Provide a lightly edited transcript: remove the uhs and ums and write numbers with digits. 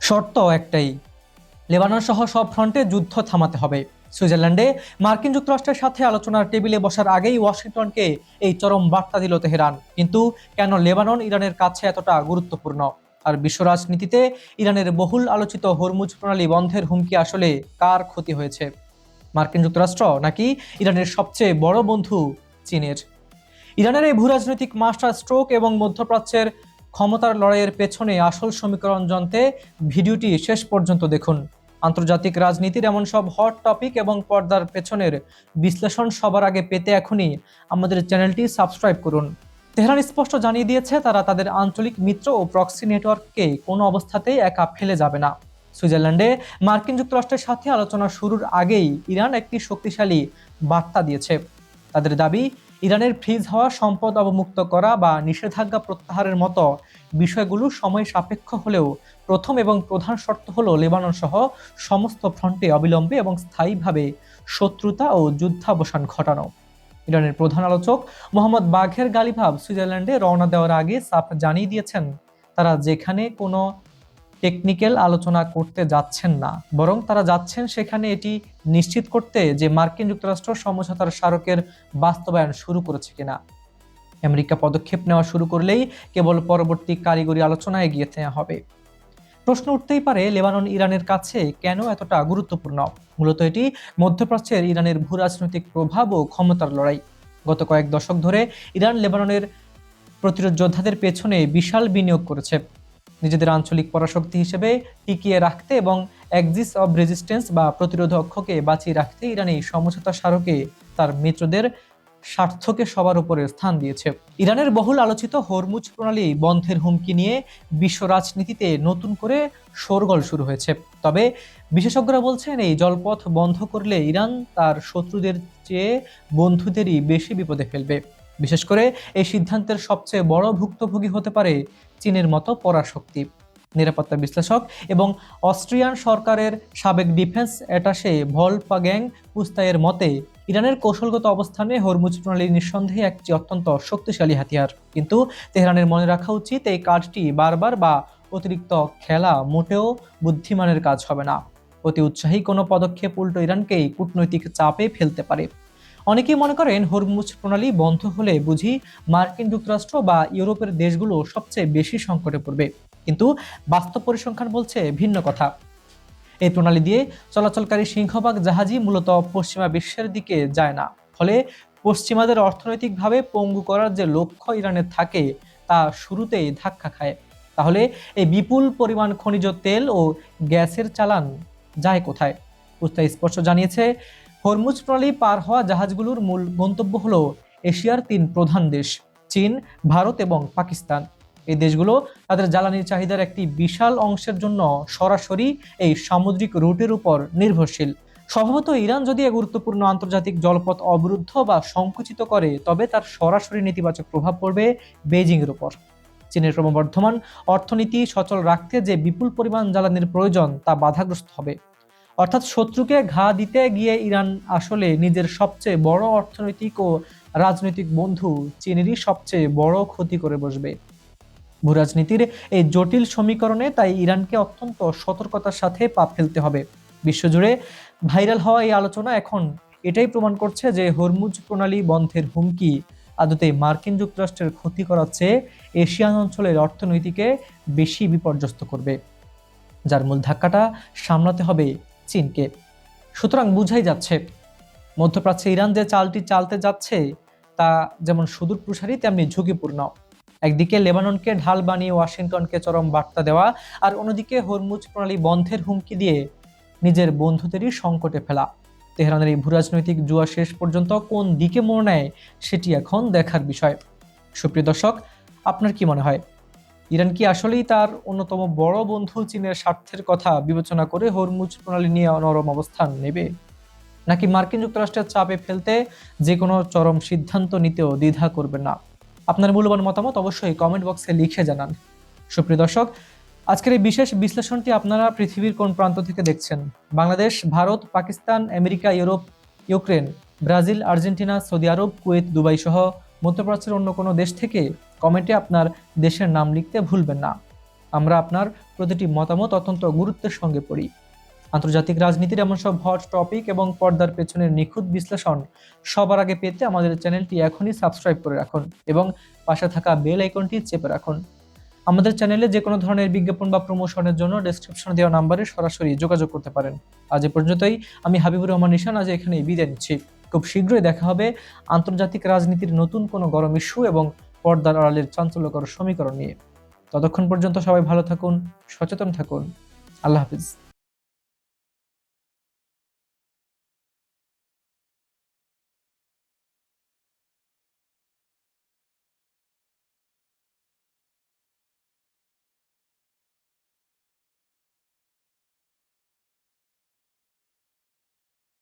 শর্ত একটাই, লেবানন সহ সব ফ্রন্টে যুদ্ধ থামাতে হবে। সুইজারল্যান্ডে মার্কিন যুক্তরাষ্ট্রের সাথে আলোচনার টেবিলে বসার আগেই ওয়াশিংটনকে এই চরম বার্তা দিল তেহরান। কিন্তু কেন লেবানন ইরানের কাছে এতটা গুরুত্বপূর্ণ? আর বিশ্ব রাজনীতিতে ইরানের বহুল আলোচিত হরমুজ প্রণালী বন্ধের হুমকি আসলে কার ক্ষতি হয়েছে? মার্কিন যুক্তরাষ্ট্র নাকি ইরানের সবচেয়ে বড় বন্ধু চীনের? ইরানের এই ভূরাজনৈতিক মাস্টার স্ট্রোক এবং মধ্যপ্রাচ্যের ক্ষমতার লড়াইয়ের পেছনে আসল সমীকরণ জানতে ভিডিওটি শেষ পর্যন্ত দেখুন। আন্তর্জাতিক রাজনীতির এমন সব হট টপিক এবং পর্দার পেছনের বিশ্লেষণ সবার আগে পেতে এখনই আমাদের চ্যানেলটি সাবস্ক্রাইব করুন। তেহরান স্পষ্ট জানিয়ে দিয়েছে তারা তাদের আঞ্চলিক মিত্র ও প্রক্সি নেটওয়ার্ককে কোনো অবস্থাতেই একা ফেলে যাবে না। সুইজারল্যান্ডে মার্কিন যুক্তরাষ্ট্রের সাথে আলোচনা শুরুর আগেই ইরান একটি শক্তিশালী বার্তা দিয়েছে। তাদের দাবি, ইরানের ফ্রিজ হওয়া সম্পদ অবমুক্ত করা বা নিষেধাজ্ঞা প্রত্যাহারের মতো বিষয়গুলো সময় সাপেক্ষ হলেও প্রথম এবং প্রধান শর্ত হলো লেবানন সহ সমস্ত ফ্রন্টে অবিলম্বে এবং স্থায়ীভাবে শত্রুতা ও যুদ্ধাবসান ঘটানো। ইরানের প্রধান আলোচক মোহাম্মদ বাঘের গালিভাব সুইজারল্যান্ডে রওনা দেওয়ার আগে সাফ জানিয়ে দিয়েছেন তারা যেখানে কোনো টেকনিক্যাল আলোচনা করতে যাচ্ছেন না, বরং তারা যাচ্ছেন সেখানে এটি নিশ্চিত করতে যে মার্কিন যুক্তরাষ্ট্র সমঝোতার স্মারকের বাস্তবায়ন শুরু করেছে কিনা। আমেরিকা পদক্ষেপ নেওয়া শুরু করলেই কেবল পরবর্তী কারিগরি আলোচনা এগিয়ে নেওয়া হবে। প্রশ্ন উঠতেই পারে, লেবানন ইরানের কাছে কেন এতটা গুরুত্বপূর্ণ? মূলত এটি মধ্যপ্রাচ্যের ইরানের ভূরাজনৈতিক প্রভাব ও ক্ষমতার লড়াই। গত কয়েক দশক ধরে ইরান লেবাননের প্রতিরোধ যোদ্ধাদের পেছনে বিশাল বিনিয়োগ করেছে, নিজেদের আঞ্চলিক পরাশক্তি হিসেবে টিকিয়ে রাখতে এবং অ্যাক্সিস অব রেজিস্ট্যান্স বা প্রতিরোধ অক্ষকে বাঁচিয়ে রাখতে ইরান এই সমঝোতা স্মারকে তার মিত্রদের স্বার্থকে সবার উপরে স্থান দিয়েছে। ইরানের বহুল আলোচিত হরমুজ প্রণালী বন্ধের হুমকি নিয়ে বিশ্ব রাজনীতিতে নতুন করে শোরগোল শুরু হয়েছে। তবে বিশেষজ্ঞরা বলছেন এই জলপথ বন্ধ করলে ইরান তার শত্রুদের চেয়ে বন্ধুদেরই বেশি বিপদে ফেলবে। বিশেষ করে এই সিদ্ধান্তের সবচেয়ে বড় ভুক্তভোগী হতে পারে চীনের মতো পরাশক্তি। নিরাপত্তা বিশ্লেষক এবং অস্ট্রিয়ান সরকারের সাবেক ডিফেন্স অ্যাটাশে ভলফগাং পুস্তায়ের মতে, ইরানের কৌশলগত অবস্থানে হরমুজ প্রণালী নিঃসন্দেহে একটি অত্যন্ত শক্তিশালী হাতিয়ার। কিন্তু তেহরানের মনে রাখা উচিত, এই কাজটি বারবার বা অতিরিক্ত খেলা মোটেও বুদ্ধিমানের কাজ হবে না। অতি উৎসাহী কোনো পদক্ষেপ উল্টো ইরানকেই কূটনৈতিক চাপে ফেলতে পারে। অনেকেই মনে করেন হরমুজ প্রণালী বন্ধ হলে বুঝি মার্কিন যুক্তরাষ্ট্র বা ইউরোপের দেশগুলো সবচেয়ে বেশি সংকটে পড়বে। কিন্তু বাস্তব পরিসংখ্যান বলছে ভিন্ন কথা। এই প্রণালী দিয়ে চলাচলকারী সিংহভাগ জাহাজই মূলত পশ্চিমা বিশ্বের দিকে যায় না। ফলে পশ্চিমাদের অর্থনৈতিকভাবে পঙ্গু করার যে লক্ষ্য ইরানের থাকে তা শুরুতেই ধাক্কা খায়। তাহলে এই বিপুল পরিমাণ খনিজ তেল ও গ্যাসের চালান যায় কোথায়? পুস্তা স্পষ্ট জানিয়েছে, হরমুজ প্রণালী পার হওয়া জাহাজগুলোর মূল গন্তব্য হলো এশিয়ার তিন প্রধান দেশ, চীন, ভারত এবং পাকিস্তান। এই দেশগুলো তাদের জ্বালানির চাহিদার একটি বিশাল অংশের জন্য সরাসরি এই সামুদ্রিক রুটের উপর নির্ভরশীল। স্বভাবত ইরান যদি এক গুরুত্বপূর্ণ আন্তর্জাতিক জলপথ অবরুদ্ধ বা সংকুচিত করে, তবে তার সরাসরি নেতিবাচক প্রভাব পড়বে বেইজিংয়ের উপর। চীনের ক্রমবর্ধমান অর্থনীতি সচল রাখতে যে বিপুল পরিমাণ জ্বালানির প্রয়োজন তা বাধাগ্রস্ত হবে। অর্থাৎ শত্রুকে ঘা দিতে গিয়ে ইরান আসলে নিজের সবচেয়ে বড় অর্থনৈতিক ও রাজনৈতিক বন্ধু চীনেরই সবচেয়ে বড় ক্ষতি করে বসবে। ভূরাজনীতির এই জটিল সমীকরণে তাই ইরানকে অত্যন্ত সতর্কতার সাথে পা ফেলতে হবে। বিশ্বজুড়ে ভাইরাল হওয়া এই আলোচনা এখন এটাই প্রমাণ করছে যে হরমুজ প্রণালী বন্ধের হুমকি আদতে মার্কিন যুক্তরাষ্ট্রের ক্ষতি করার চেয়ে এশিয়ান অঞ্চলের অর্থনীতিকে বেশি বিপর্যস্ত করবে, যার মূল ধাক্কাটা সামলাতে হবে চীনকে। সুতরাং বুঝাই যাচ্ছে, মধ্যপ্রাচ্যে ইরান যে চালটি চালতে যাচ্ছে তা যেমন সুদূর প্রসারী তেমনি ঝুঁকিপূর্ণ। একদিকে লেবাননকে ঢাল বানিয়ে ওয়াশিংটনকে চরম বার্তা দেওয়া, আর অন্যদিকে হরমুজ প্রণালী বন্ধের হুমকি দিয়ে নিজের বন্ধুদেরই সংকটে ফেলা। তেহরানের এই ভূরাজনৈতিক জুয়া শেষ পর্যন্ত কোন দিকে মোড় নেয় সেটি এখন দেখার বিষয়। সুপ্রিয় দর্শক, আপনার কি মনে হয়, ইরান কি আসলেই তার অন্যতম বড় বন্ধু চীনের স্বার্থের কথা বিবেচনা করে হরমুজ প্রণালী নিয়ে নরম অবস্থান নেবে, নাকি মার্কিন যুক্তরাষ্ট্রের চাপে ফেলতে যে কোনো চরম সিদ্ধান্ত নিতেও দ্বিধা করবে না? আপনার মূল্যবান মতামত অবশ্যই কমেন্ট বক্সে লিখে জানান। সুপ্রিয় দর্শক, আজকের এই বিশেষ বিশ্লেষণটি আপনারা পৃথিবীর কোন প্রান্ত থেকে দেখছেন? Bangladesh, Bharat, Pakistan, America, Europe, Ukraine, Brazil, Argentina, Saudi Arab, Kuwait, Dubai সহ মধ্যপ্রাচ্যের অন্য কোনো দেশ থেকে কমেন্টে আপনার দেশের নাম লিখতে ভুলবেন না। আমরা আপনার প্রতিটি মতামত অত্যন্ত গুরুত্বের সঙ্গে পড়ি। আন্তর্জাতিক রাজনীতির এমন সব হট টপিক এবং পর্দার পেছনের নিখুঁত বিশ্লেষণ সবার আগে পেতে আমাদের চ্যানেলটি এখনই সাবস্ক্রাইব করে রাখুন এবং পাশে থাকা বেল আইকনটি চেপে রাখুন। আমাদের চ্যানেলে যে কোনো ধরনের বিজ্ঞাপন বা প্রমোশনের জন্য ডেসক্রিপশনে দেওয়া নাম্বারে সরাসরি যোগাযোগ করতে পারেন। আজ এ পর্যন্তই। আমি হাবিবুর রহমান নিশান আজ এখানেই বিদায় নিচ্ছি। খুব শীঘ্রই দেখা হবে আন্তর্জাতিক রাজনীতির নতুন কোনো গরম ইস্যু এবং পর্দার আড়ালের চাঞ্চল্যকর সমীকরণ নিয়ে। ততক্ষণ পর্যন্ত সবাই ভালো থাকুন, সচেতন থাকুন। আল্লাহ হাফিজ।